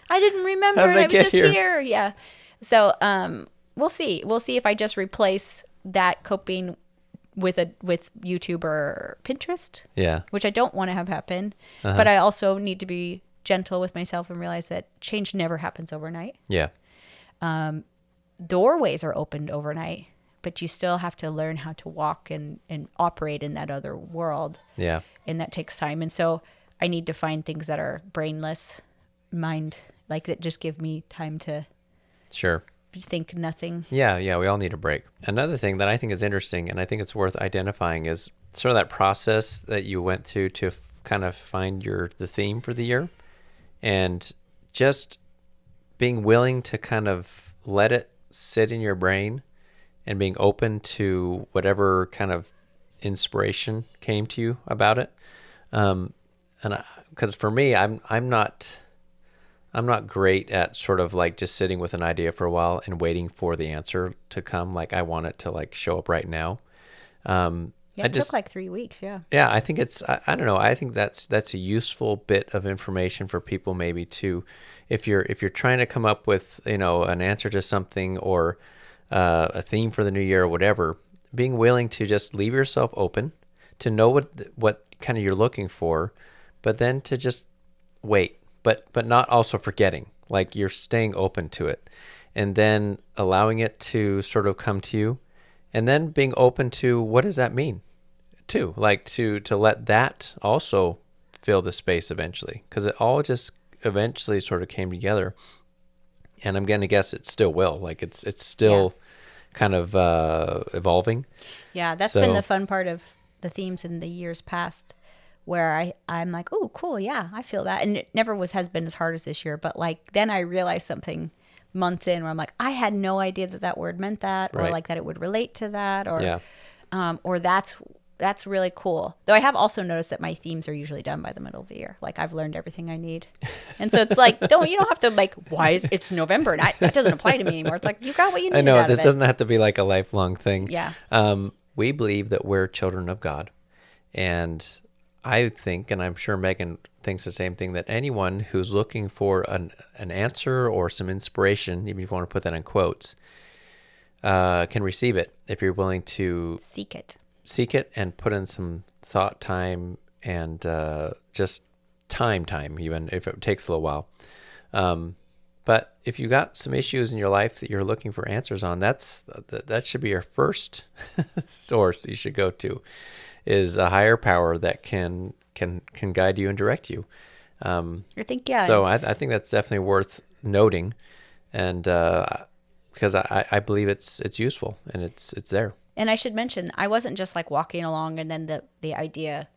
I didn't remember. How did And I I was get just here? here. Yeah. So, we'll see. We'll see if I just replace that coping with YouTube or Pinterest, Yeah. which I don't want to have happen. But I also need to be gentle with myself and realize that change never happens overnight. Yeah. Doorways are opened overnight, but you still have to learn how to walk and operate in that other world. Yeah. And that takes time. And so I need to find things that are brainless, like that just give me time to Sure. think nothing. Yeah, we all need a break. Another thing that I think is interesting, and I think it's worth identifying, is sort of that process that you went through to kind of find the theme for the year, and just being willing to kind of let it sit in your brain and being open to whatever kind of inspiration came to you about it. And because for me, I'm not great at sort of like just sitting with an idea for a while and waiting for the answer to come. Like I want it to like show up right now. Yeah, it took like 3 weeks. Yeah. Yeah, I think I don't know. I think that's a useful bit of information for people maybe to, if you're trying to come up with, an answer to something or a theme for the new year or whatever, being willing to just leave yourself open to know what kind of you're looking for, but then to just wait. But not also forgetting, like you're staying open to it and then allowing it to sort of come to you and then being open to what does that mean too, like to let that also fill the space eventually, because it all just eventually sort of came together. And I'm going to guess it still will, like it's still kind of evolving. Yeah, that's So- been the fun part of the themes in the years past where I'm like, oh, cool, yeah, I feel that. And it never has been as hard as this year. But like then I realized something months in where I'm like, I had no idea that word meant that, or Right. like that it would relate to that, Yeah. or that's really cool. Though I have also noticed that my themes are usually done by the middle of the year. Like I've learned everything I need. And so it's like, you don't have to like, it's November and that doesn't apply to me anymore. It's like, you got what you need. I know out this of it. doesn't have to be like a lifelong thing. Yeah. We believe that we're children of God. And I think, and I'm sure Megan thinks the same thing, that anyone who's looking for an answer or some inspiration, even if you want to put that in quotes, can receive it if you're willing to Seek it and put in some thought time and just time, even if it takes a little while. But if you got some issues in your life that you're looking for answers on, that should be your first source you should go to, is a higher power that can guide you and direct you. I think, yeah. So I think that's definitely worth noting, and because I believe it's useful and it's there. And I should mention, I wasn't just like walking along and then the idea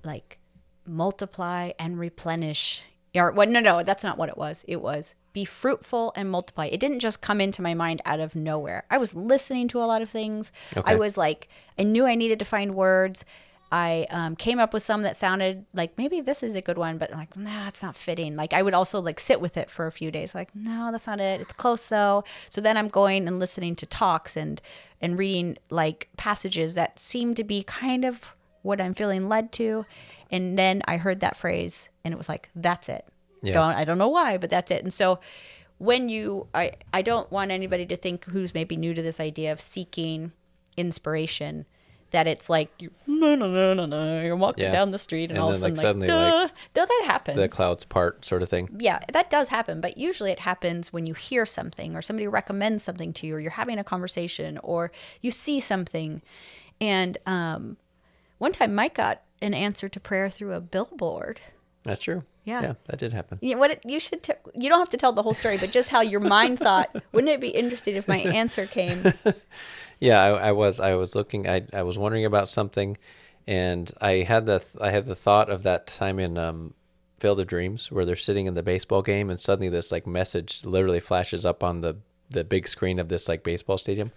like multiply and replenish. Or, well, no, that's not what it was. It was be fruitful and multiply. It didn't just come into my mind out of nowhere. I was listening to a lot of things. Okay. I was like, I knew I needed to find words. I came up with some that sounded like maybe this is a good one, but like, nah, it's not fitting. Like I would also like sit with it for a few days. Like, no, that's not it. It's close though. So then I'm going and listening to talks and reading like passages that seem to be kind of what I'm feeling led to. And then I heard that phrase and it was like, that's it. Yeah. I don't know why, but that's it. And so when I don't want anybody to think who's maybe new to this idea of seeking inspiration, that it's like, you're walking down the street and all of a sudden like, suddenly, duh. Though that happens. The clouds part sort of thing. Yeah, that does happen. But usually it happens when you hear something or somebody recommends something to you, or you're having a conversation, or you see something. And one time Mike got an answer to prayer through a billboard. That's true. Yeah, that did happen. You don't have to tell the whole story, but just how your mind thought. Wouldn't it be interesting if my answer came? Yeah, I was looking. I was wondering about something, and I had the thought of that time in Field of Dreams where they're sitting in the baseball game, and suddenly this like message literally flashes up on the big screen of this like baseball stadium,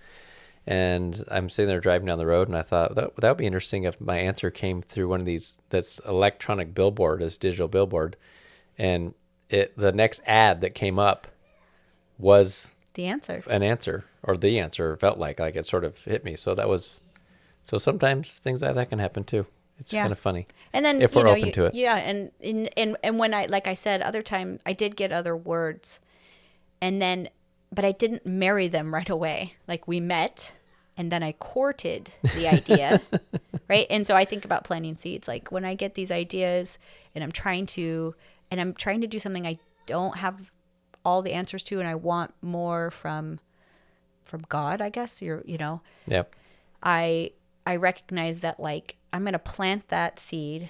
and I'm sitting there driving down the road, and I thought that would be interesting if my answer came through one of these that's electronic billboard, this digital billboard, and the next ad that came up was The answer. an answer, or the answer felt like it sort of hit me. So sometimes things like that can happen too. It's kind of funny. And then if we're open to it. Yeah, and when like I said, other time I did get other words, but I didn't marry them right away. Like we met, and then I courted the idea, right? And so I think about planting seeds. Like when I get these ideas, and I'm trying to do something I don't have all the answers to, and I want more from God, I guess. Yep. I recognize that like I'm going to plant that seed,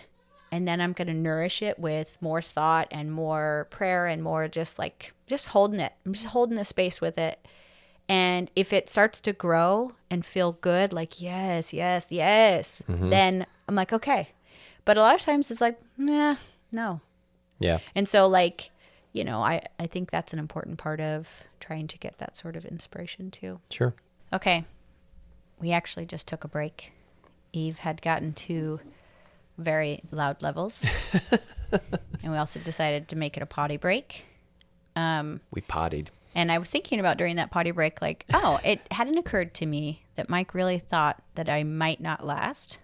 and then I'm going to nourish it with more thought and more prayer and more just holding it. I'm just holding the space with it. And if it starts to grow and feel good, like yes, Mm-hmm. then I'm like, okay. But a lot of times it's like, nah, no. Yeah. And so like, I think that's an important part of trying to get that sort of inspiration too. Sure. Okay. We actually just took a break. Eve had gotten to very loud levels. And we also decided to make it a potty break. We pottied. And I was thinking about during that potty break, like, it hadn't occurred to me that Mike really thought that I might not last,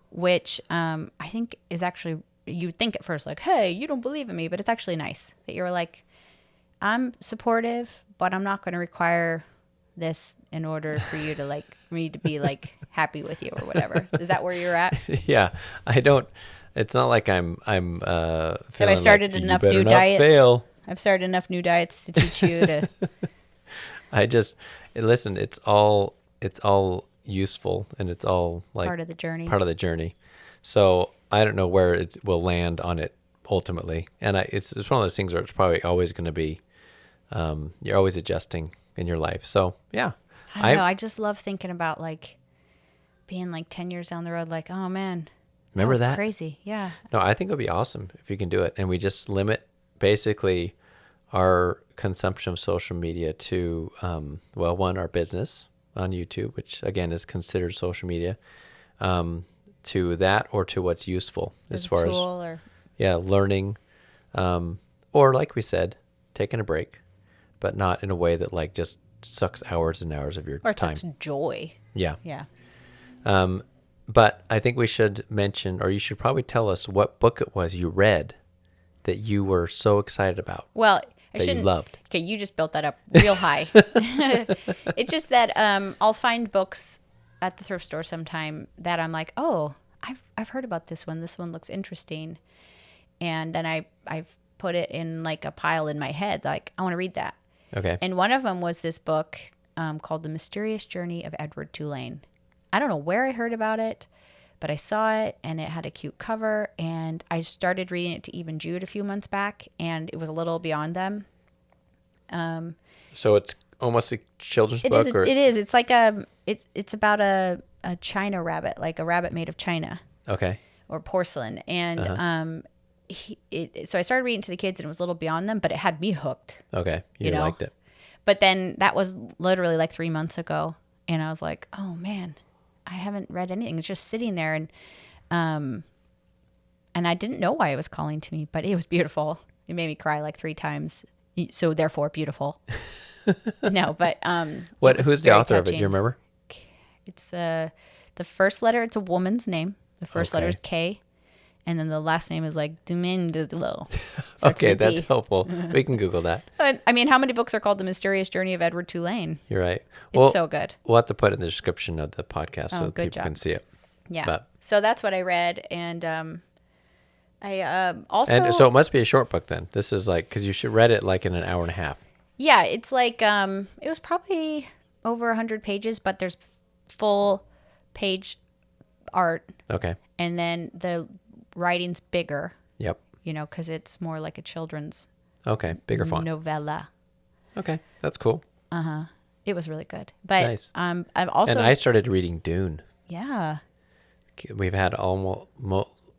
which I think is actually, you'd think at first, like, hey, you don't believe in me, but it's actually nice that you're like, I'm supportive, but I'm not going to require this in order for you to like, for me to be like happy with you or whatever. Is that where you're at? Yeah. I don't, it's not like I'm feeling Have I started like, enough you better new not diets? fail. I've started enough new diets to teach you to. Listen, it's all useful, and it's all like Part of the journey. So I don't know where it will land on it ultimately. And it's one of those things where it's probably always going to be, you're always adjusting in your life. So yeah. I don't know. I just love thinking about like being like 10 years down the road, like, oh man, Remember That's that? crazy. Yeah. No, I think it would be awesome if you can do it. And we just limit basically our consumption of social media to, one, our business on YouTube, which again is considered social media, to that or to what's useful as far as or learning, or like we said, taking a break, but not in a way that like just sucks hours and hours of your time. such joy. Yeah. Yeah. But I think we should mention, or you should probably tell us what book it was you read that you were so excited about. Well, that you loved. Okay, you just built that up real high. It's just that I'll find books at the thrift store sometime that I'm like, oh, I've heard about this one. This one looks interesting, and then I've put it in like a pile in my head. Like I want to read that. Okay. And one of them was this book called The Mysterious Journey of Edward Tulane. I don't know where I heard about it, but I saw it and it had a cute cover, and I started reading it to Eve and Jude a few months back, and it was a little beyond them. So it's almost a children's It book? is. Or... It is. It's like it's about a China rabbit, like a rabbit made of china. Okay. Or porcelain. And so I started reading to the kids, and it was a little beyond them, but it had me hooked. Okay. You liked it. But then that was literally like 3 months ago, and I was like, oh man, I haven't read anything. It's just sitting there, and I didn't know why it was calling to me, but it was beautiful. It made me cry like 3 times. So therefore beautiful. No, but who's the author of it? Do you remember? It's the first letter, it's a woman's name. The first letter is K, and then the last name is like DiCamillo. Okay, that's helpful. We can Google that. I mean, how many books are called The Mysterious Journey of Edward Tulane? You're right. It's so good. We'll have to put it in the description of the podcast so people can see it. Yeah. So that's what I read, and I also... And so it must be a short book then. This is like, because you should read it like in an hour and a half. Yeah, it's like, it was probably over 100 pages, but there's full page art. Okay. And then the writing's bigger. Yep. Because it's more like a children's bigger font. Novella. Okay, that's cool. It was really good. But nice. I've also... And I started reading Dune. Yeah. We've had almost...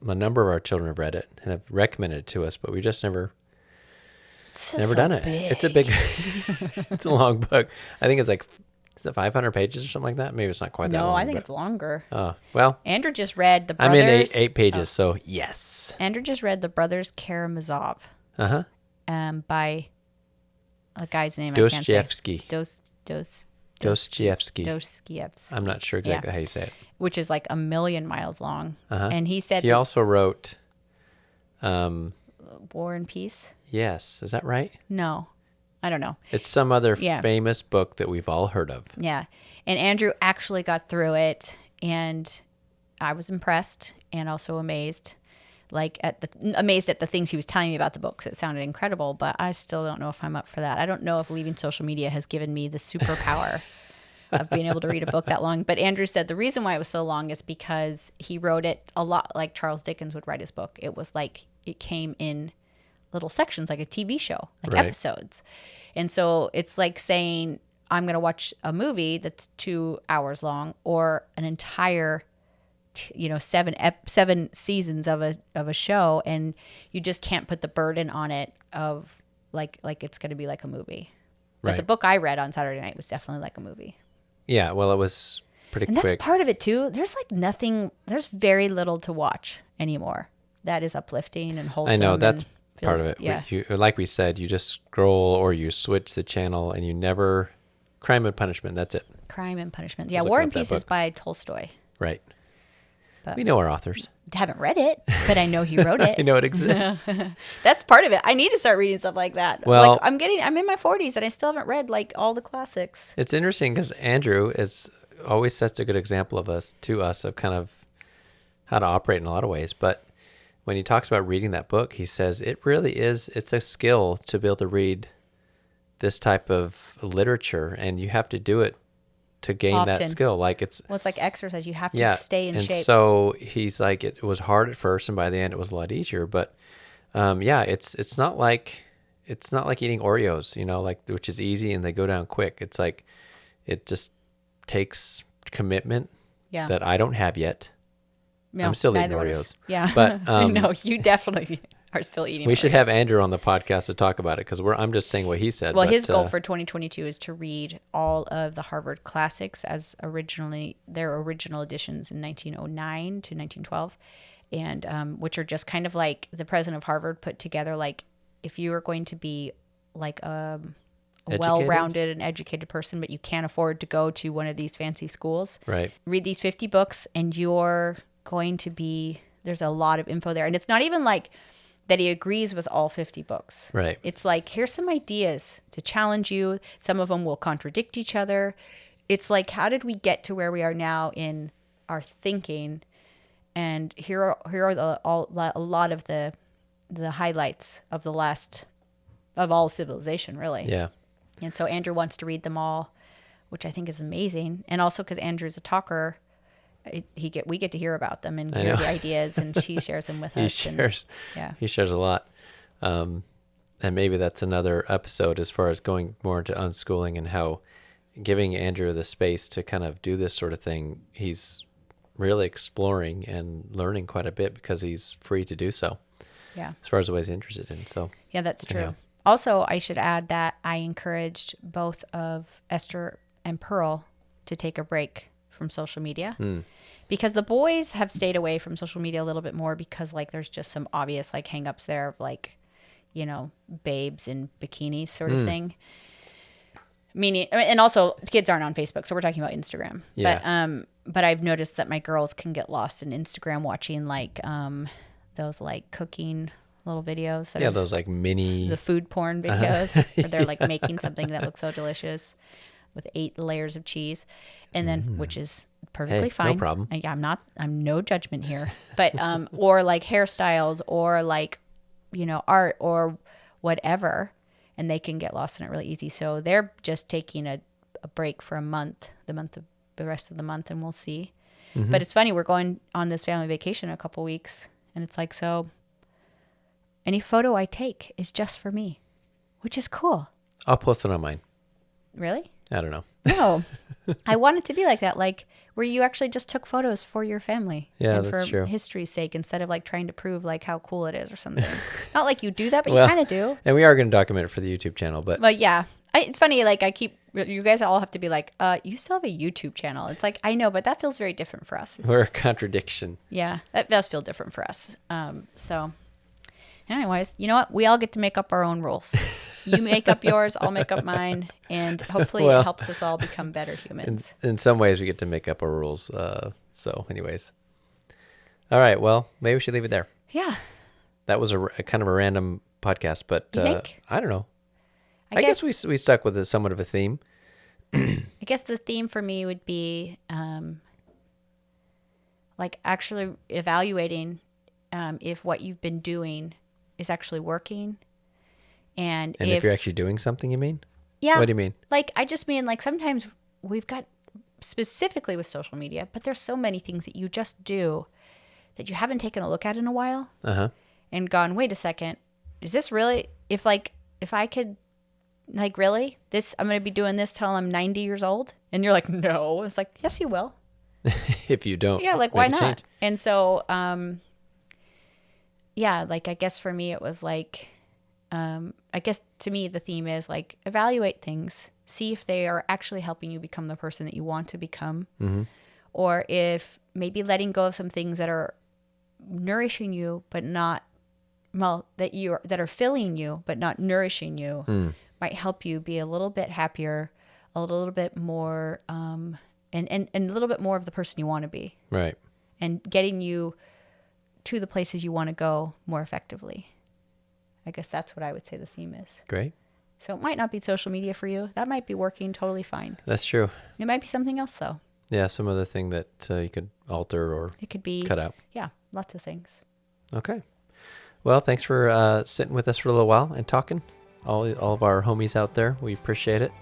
a number of our children have read it and have recommended it to us, but we just never done it. Big. It's a big, it's a long book. I think it's like, is it 500 pages or something like that? Maybe it's not quite that long. No, I think it's longer. Oh, well. Andrew just read The Brothers. I'm in eight pages, so yes. Andrew just read The Brothers Karamazov. Uh-huh. By a guy's name I can't say. Dostoevsky. Dostoevsky. I'm not sure exactly how you say it. Which is like 1,000,000 miles long. And he said... He also wrote... War and Peace? Yes. Is that right? No. I don't know. It's some other famous book that we've all heard of. Yeah. And Andrew actually got through it, and I was impressed and also amazed. Amazed at the things he was telling me about the book, because it sounded incredible, but I still don't know if I'm up for that. I don't know if leaving social media has given me the superpower of being able to read a book that long. But Andrew said the reason why it was so long is because he wrote it a lot like Charles Dickens would write his book. It was like it came in little sections, like a TV show, like episodes. And so it's like saying, I'm going to watch a movie that's 2 hours long, or an entire 7 seasons of a show, and you just can't put the burden on it of like it's going to be like a movie. But the book I read on Saturday night was definitely like a movie. Yeah, well, it was pretty quick. And that's part of it too. There's there's very little to watch anymore that is uplifting and wholesome. I know, that's part of it. Yeah. Like we said, you just scroll or you switch the channel, and you never... Crime and Punishment, that's it. Crime and Punishment. Yeah, War and Peace is by Tolstoy. Right. But we know our authors. Haven't read it, but I know he wrote it. I know it exists. That's part of it. I need to start reading stuff like that. Well, I'm in my 40s and I still haven't read like all the classics. It's interesting because Andrew always sets a good example to us of kind of how to operate in a lot of ways. But when he talks about reading that book, he says it's a skill to be able to read this type of literature, and you have to do it to gain that skill. It's like exercise. You have to stay in shape. And so he's like, it was hard at first, and by the end it was a lot easier. But it's not like eating Oreos, which is easy and they go down quick. It's like, it just takes commitment that I don't have yet. No, I'm still eating neither of us. Oreos. Yeah. But no, you definitely are still eating we Oreos. should have Andrew on the podcast to talk about it because I'm just saying what he said. Well, but, his goal for 2022 is to read all of the Harvard classics as their original editions in 1909 to 1912, and which are just kind of like the president of Harvard put together. Like, if you are going to be like a well-rounded and educated person, but you can't afford to go to one of these fancy schools, right? Read these 50 books, and you're going to be. There's a lot of info there, and it's not even like that he agrees with all 50 books. Right. It's like, here's some ideas to challenge you. Some of them will contradict each other. It's like, how did we get to where we are now in our thinking? And here are a lot of the highlights of all civilization, really. Yeah. And so Andrew wants to read them all, which I think is amazing. And also because Andrew's a talker, we get to hear about them and hear the ideas, and she shares them with us. He shares a lot. And maybe that's another episode as far as going more into unschooling and how giving Andrew the space to kind of do this sort of thing. He's really exploring and learning quite a bit because he's free to do so. Yeah. As far as what he's interested in. So yeah, that's true. Yeah. Also, I should add that I encouraged both of Esther and Pearl to take a break from social media because the boys have stayed away from social media a little bit more because like there's just some obvious like hangups there of like, you know, babes in bikinis sort of thing. Meaning, and also kids aren't on Facebook, so we're talking about Instagram. Yeah. But I've noticed that my girls can get lost in Instagram watching like those like cooking little videos. Those like mini the food porn videos where they're like making something that looks so delicious with 8 layers of cheese, and then which is perfectly fine. No problem. I'm no judgment here, but or like hairstyles or like, you know, art or whatever, and they can get lost in it really easy. So they're just taking a break for a month, the rest of the month, and we'll see. But it's funny, we're going on this family vacation in a couple weeks, and it's like, so any photo I take is just for me, which is cool. I'll post it on mine. Really? I don't know. No, I want it to be like that, like where you actually just took photos for your family. Yeah, and that's for true. history's sake, instead of like trying to prove like how cool it is or something. Not like you do that, but Well, you kind of do. And we are going to document it for the YouTube channel, but Yeah, it's funny. Like you guys all have to be like, you still have a YouTube channel. It's like, I know, but that feels very different for us. we're a contradiction. Yeah, that does feel different for us. So anyways, you know what? We all get to make up our own rules. You make up yours, I'll make up mine, and hopefully it helps us all become better humans. In some ways, we get to make up our rules. So anyways. All right, well, maybe we should leave it there. Yeah. That was a kind of a random podcast, but You think? I don't know. I guess we stuck with somewhat of a theme. I guess the theme for me would be like actually evaluating if what you've been doing is actually working. And if you're actually doing something, you mean? Yeah. What do you mean? Like, I just mean like sometimes we've got, specifically with social media, but there's so many things that you just do that you haven't taken a look at in a while and gone, wait a second, is this really, if I could, like, really, I'm going to be doing this till I'm 90 years old? And you're like, no. It's like, yes, you will. If you don't. Yeah, like, why not? And so, yeah, like, I guess for me, it was like, I guess to me, the theme is like, evaluate things, see if they are actually helping you become the person that you want to become. Or if maybe letting go of some things that are nourishing you, but not, that are filling you, but not nourishing you, might help you be a little bit happier, a little bit more, and a little bit more of the person you want to be. Right. And getting you to the places you want to go more effectively. I guess that's what I would say the theme is. Great. So it might not be social media for you. That might be working totally fine. That's true. It might be something else, though. Yeah, some other thing that you could alter or it could be cut out. Yeah, lots of things. Okay. Well, thanks for sitting with us for a little while and talking. All of our homies out there, we appreciate it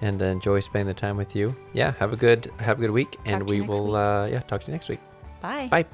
and enjoy spending the time with you. Yeah, have a good week, and we will talk to you next week. Bye. Bye.